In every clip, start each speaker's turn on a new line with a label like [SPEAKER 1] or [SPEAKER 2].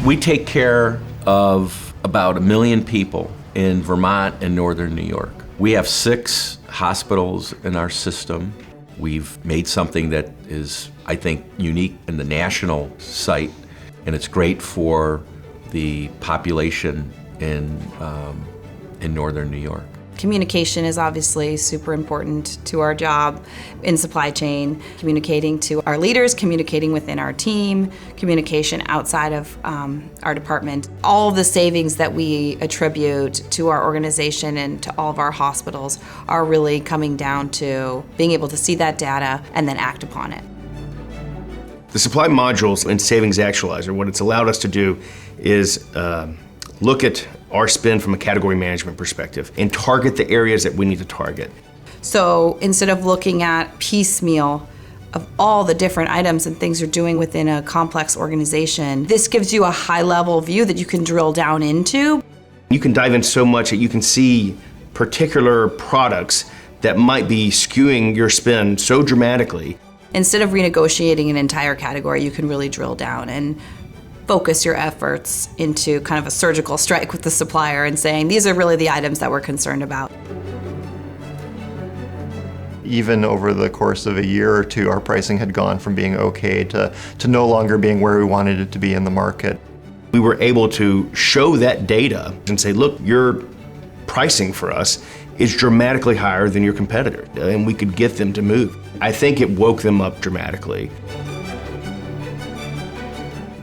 [SPEAKER 1] We take care of about 1 million people in Vermont and northern New York. We have 6 hospitals in our system. We've made something that is, I think, unique in the national site, and it's great for the population in northern New York.
[SPEAKER 2] Communication is obviously super important to our job in supply chain, communicating to our leaders, communicating within our team, communication outside of our department. All of the savings that we attribute to our organization and to all of our hospitals are really coming down to being able to see that data and then act upon it.
[SPEAKER 3] The supply modules in Savings Actualyzer, what it's allowed us to do is look at our spend from a category management perspective and target the areas that we need to target.
[SPEAKER 2] So instead of looking at piecemeal of all the different items and things you're doing within a complex organization, this gives you a high-level view that you can drill down into.
[SPEAKER 3] You can dive in so much that you can see particular products that might be skewing your spend so dramatically.
[SPEAKER 2] Instead of renegotiating an entire category, you can really drill down and focus your efforts into kind of a surgical strike with the supplier and saying, these are really the items that we're concerned about.
[SPEAKER 4] Even over the course of a year or two, our pricing had gone from being okay to no longer being where we wanted it to be in the market.
[SPEAKER 3] We were able to show that data and say, look, your pricing for us is dramatically higher than your competitor, and we could get them to move. I think it woke them up dramatically.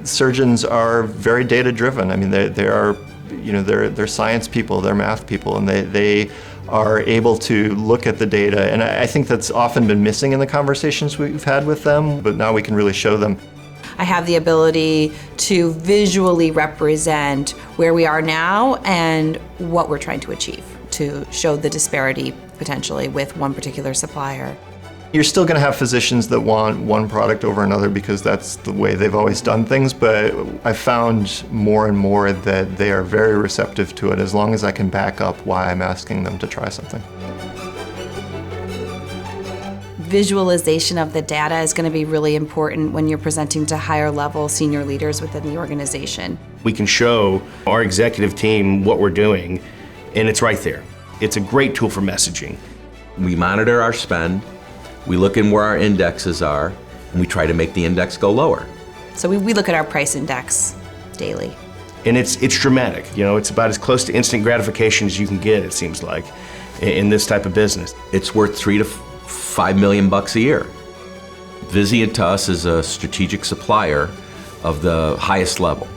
[SPEAKER 4] Surgeons are very data-driven. I mean, they're science people, they're math people, and they are able to look at the data. And I think that's often been missing in the conversations we've had with them, but now we can really show them.
[SPEAKER 2] I have the ability to visually represent where we are now and what we're trying to achieve, to show the disparity potentially with one particular supplier.
[SPEAKER 4] You're still going to have physicians that want one product over another because that's the way they've always done things, but I've found more and more that they are very receptive to it as long as I can back up why I'm asking them to try something.
[SPEAKER 2] Visualization of the data is going to be really important when you're presenting to higher level senior leaders within the organization.
[SPEAKER 3] We can show our executive team what we're doing, and it's right there. It's a great tool for messaging.
[SPEAKER 1] We monitor our spend. We look in where our indexes are, and we try to make the index go lower.
[SPEAKER 2] So we look at our price index daily.
[SPEAKER 3] And it's dramatic. You know, it's about as close to instant gratification as you can get, it seems like, in this type of business.
[SPEAKER 1] It's worth $3 to $5 million a year. Vizient to us is a strategic supplier of the highest level.